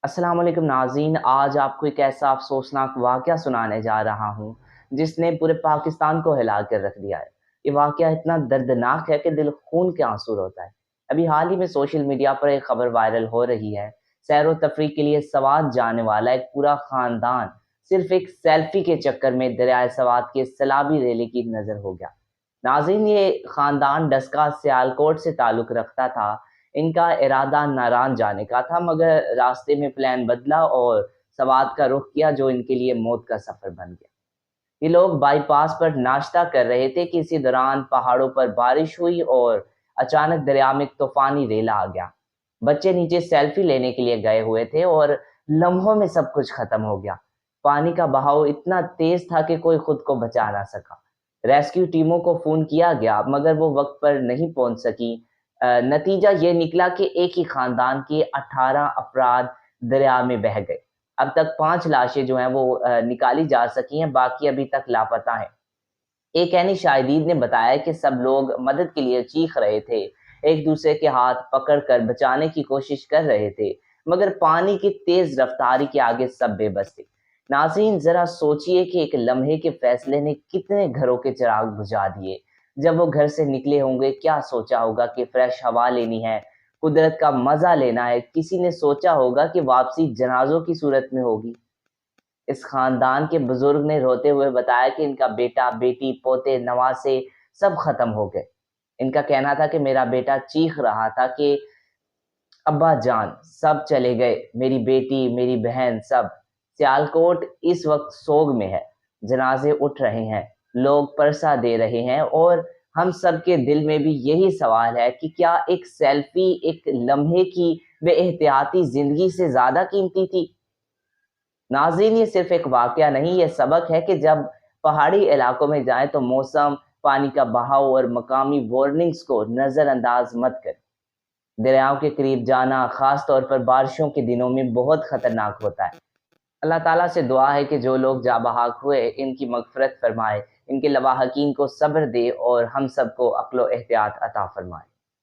अस्सलाम वालेकुम नाज़रीन, आज आपको एक ऐसा अफ़सोसनाक वाक़या सुनाने जा रहा हूँ, जिसने पूरे पाकिस्तान को हिला कर रख दिया है। ये वाक़या इतना दर्दनाक है कि दिल खून के आंसू रोता है। अभी हाल ही में सोशल मीडिया पर एक खबर वायरल हो रही है। सैर व तफरीह के लिए सवात जाने वाला एक पूरा ख़ानदान सिर्फ़ एक सेल्फ़ी के चक्कर में दरियाए सवात के सैलाबी रेले की नज़र हो गया। नाज़रीन, ये ख़ानदान डस्का सियालकोट से ताल्लुक़ रखता था। इनका इरादा नारान जाने का था, मगर रास्ते में प्लान बदला और सवात का रुख किया, जो इनके लिए मौत का सफ़र बन गया। ये लोग बाईपास पर नाश्ता कर रहे थे कि इसी दौरान पहाड़ों पर बारिश हुई और अचानक दरिया में एक तूफ़ानी रेला आ गया। बच्चे नीचे सेल्फ़ी लेने के लिए गए हुए थे और लम्हों में सब कुछ ख़त्म हो गया। पानी का बहाव इतना तेज़ था कि कोई खुद को बचा ना सका। रेस्क्यू टीमों को फ़ोन किया गया, मगर वो वक़्त पर नहीं पहुँच सकी। नतीजा ये निकला कि एक ही ख़ानदान के 18 अफ़राद दरिया में बह गए। अब तक 5 लाशें जो हैं वो निकाली जा सकी हैं, बाकी अभी तक लापता हैं। एक ऐनी शाहिद ने बताया कि सब लोग मदद के लिए चीख रहे थे, एक दूसरे के हाथ पकड़कर बचाने की कोशिश कर रहे थे, मगर पानी की तेज रफ्तारी के आगे सब बेबस थे। नाज़रीन, जरा सोचिए कि एक लम्हे के फैसले ने कितने घरों के चिराग बुझा दिए। जब वो घर से निकले होंगे, क्या सोचा होगा कि फ्रेश हवा लेनी है, कुदरत का मजा लेना है। किसी ने सोचा होगा कि वापसी जनाजों की सूरत में होगी। इस खानदान के बुजुर्ग ने रोते हुए बताया कि इनका बेटा, बेटी, पोते, नवासे सब खत्म हो गए। इनका कहना था कि मेरा बेटा चीख रहा था कि अब्बा जान, सब चले गए, मेरी बेटी, मेरी बहन, सब। सियालकोट इस वक्त सोग में है, जनाजे उठ रहे हैं, लोग परसा दे रहे हैं और हम सब के दिल में भी यही सवाल है कि क्या एक सेल्फी, एक लम्हे की बेएहतियाती जिंदगी से ज्यादा कीमती थी? नाज़रीन, ये सिर्फ एक वाक़या नहीं, ये सबक है कि जब पहाड़ी इलाकों में जाएँ तो मौसम, पानी का बहाव और मकामी वार्निंग्स को नज़रअंदाज मत करें। दरियाओं के करीब जाना, ख़ास तौर पर बारिशों के दिनों में, बहुत ख़तरनाक होता है। अल्लाह ताला से दुआ है कि जो लोग जाँ-बहक हुए, इनकी मग़फ़िरत फ़रमाए, इनके लवाहक़ीन को सब्र दे और हम सबको अक़्ल व एहतियात अता फ़रमाए।